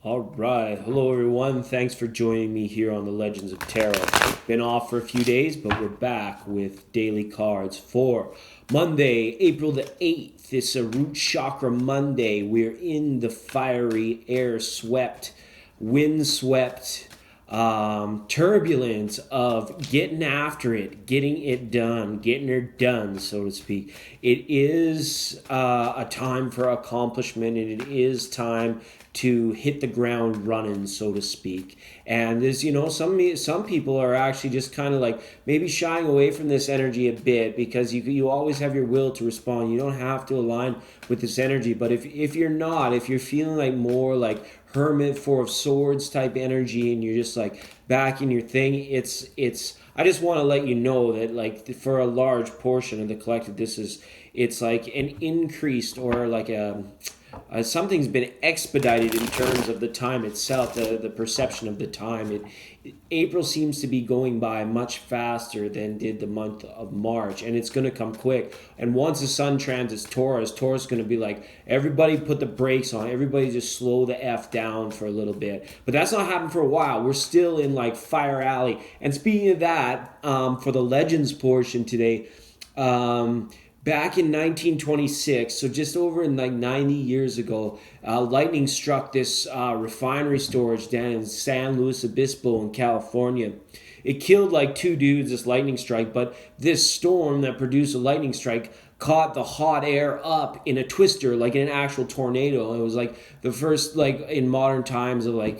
All right. Hello, everyone. Thanks for joining me here on the Legends of Tarot. Been off for a few days, but we're back with daily cards for Monday, April the 8th. It's a Root Chakra Monday. We're in the fiery, air swept, wind swept turbulence of getting after it, getting it done, getting her done, so to speak. It is a time for accomplishment, and it is time to hit the ground running, so to speak. And there's, some people are actually just kind of like maybe shying away from this energy a bit because you always have your will to respond. You don't have to align with this energy. But if you're feeling like more like Hermit, Four of Swords type energy, and you're just like back in your thing, it's I just want to let you know that like for a large portion of the collective, it's like an increased or like something's been expedited in terms of the time itself, the perception of the time. April seems to be going by much faster than did the month of March, and it's going to come quick. And once the sun transits Taurus is going to be like, everybody put the brakes on, everybody just slow the F down for a little bit. But that's not happening for a while. We're still in like Fire Alley. And speaking of that, for the Legends portion today, back in 1926, so just over in like 90 years ago, lightning struck this refinery storage down in San Luis Obispo in California. It killed like two dudes, this lightning strike, but this storm that produced a lightning strike caught the hot air up in a twister, like in an actual tornado. It was like the first, like in modern times, of like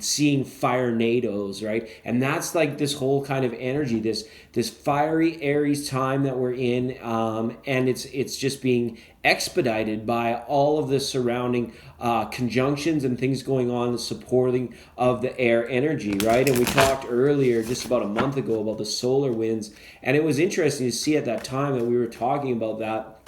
seeing fire nados, right? And that's like this whole kind of energy, this fiery Aries time that we're in, and it's just being expedited by all of the surrounding conjunctions and things going on, the supporting of the air energy, right? And we talked earlier, just about a month ago, about the solar winds, and it was interesting to see at that time that we were talking about that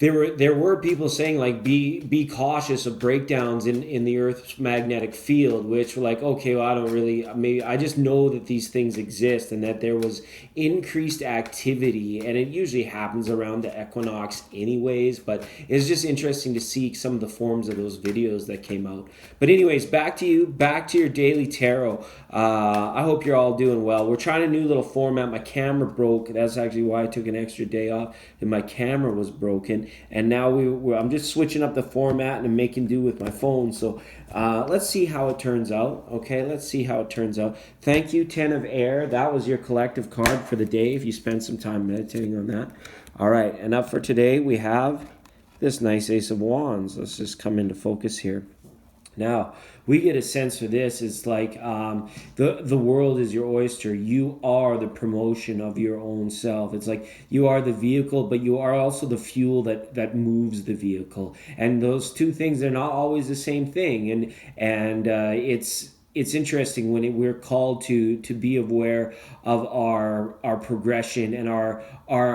there were people saying like be cautious of breakdowns in the Earth's magnetic field, which were like, okay, well, I don't really, maybe I just know that these things exist and that there was increased activity, and it usually happens around the equinox anyways, but it's just interesting to see some of the forms of those videos that came out. But anyways, back to your daily tarot. I hope you're all doing well. We're trying a new little format. My camera broke. That's actually why I took an extra day off, and my camera was broken. And now I'm just switching up the format and I'm making do with my phone. So let's see how it turns out. Okay, let's see how it turns out. Thank you, 10 of Air. That was your collective card for the day if you spent some time meditating on that. All right, and up for today we have this nice Ace of Wands. Let's just come into focus here. Now, we get a sense for this. It's like the world is your oyster. You are the promotion of your own self. It's like you are the vehicle, but you are also the fuel that moves the vehicle. And those two things, they're not always the same thing. And it's interesting when we're called to be aware of our progression and our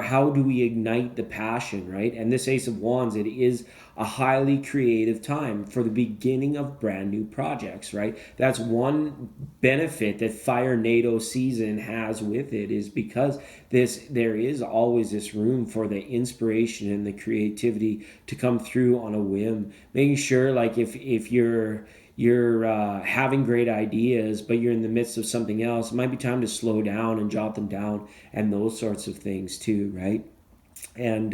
how do we ignite the passion, right? And this Ace of Wands, it is a highly creative time for the beginning of brand new projects, right? That's one benefit that Fire NATO season has with it, is because there is always this room for the inspiration and the creativity to come through on a whim. Making sure, like, if you're having great ideas, but you're in the midst of something else, it might be time to slow down and jot them down, and those sorts of things too, right? And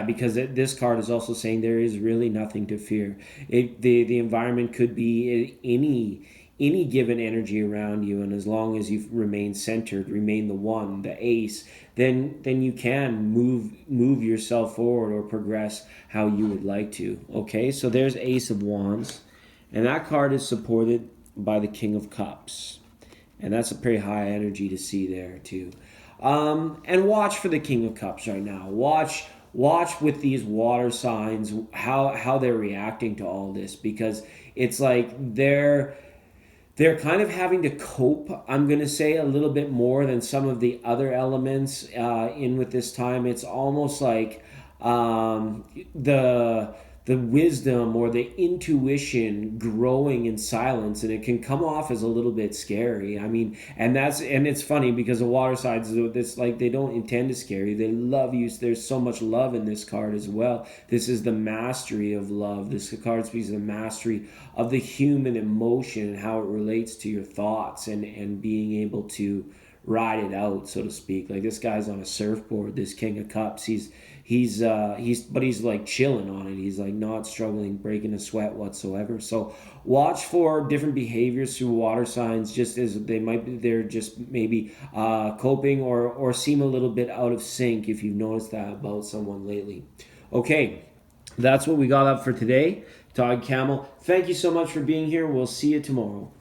because this card is also saying there is really nothing to fear. The environment could be any given energy around you, and as long as you remain centered, remain the one, the ace, then you can move yourself forward or progress how you would like to. Okay, so there's Ace of Wands, and that card is supported by the King of Cups, and that's a pretty high energy to see there too. And watch for the King of Cups right now. Watch with these water signs how they're reacting to all this, because it's like they're kind of having to cope, I'm going to say, a little bit more than some of the other elements in with this time. It's almost like the wisdom or the intuition growing in silence, and it can come off as a little bit scary. I mean, and it's funny because the water signs, it's like they don't intend to scare you, they love you. There's so much love in this card as well. This is the mastery of love. This card speaks of the mastery of the human emotion and how it relates to your thoughts, and being able to ride it out, so to speak. Like, this guy's on a surfboard, this King of Cups. He's like chilling on it. He's like not struggling, breaking a sweat whatsoever. So watch for different behaviors through water signs, just as they might be, they're just maybe coping or seem a little bit out of sync, if you've noticed that about someone lately. Okay, that's what we got up for today. Todd Camel, thank you so much for being here. We'll see you tomorrow.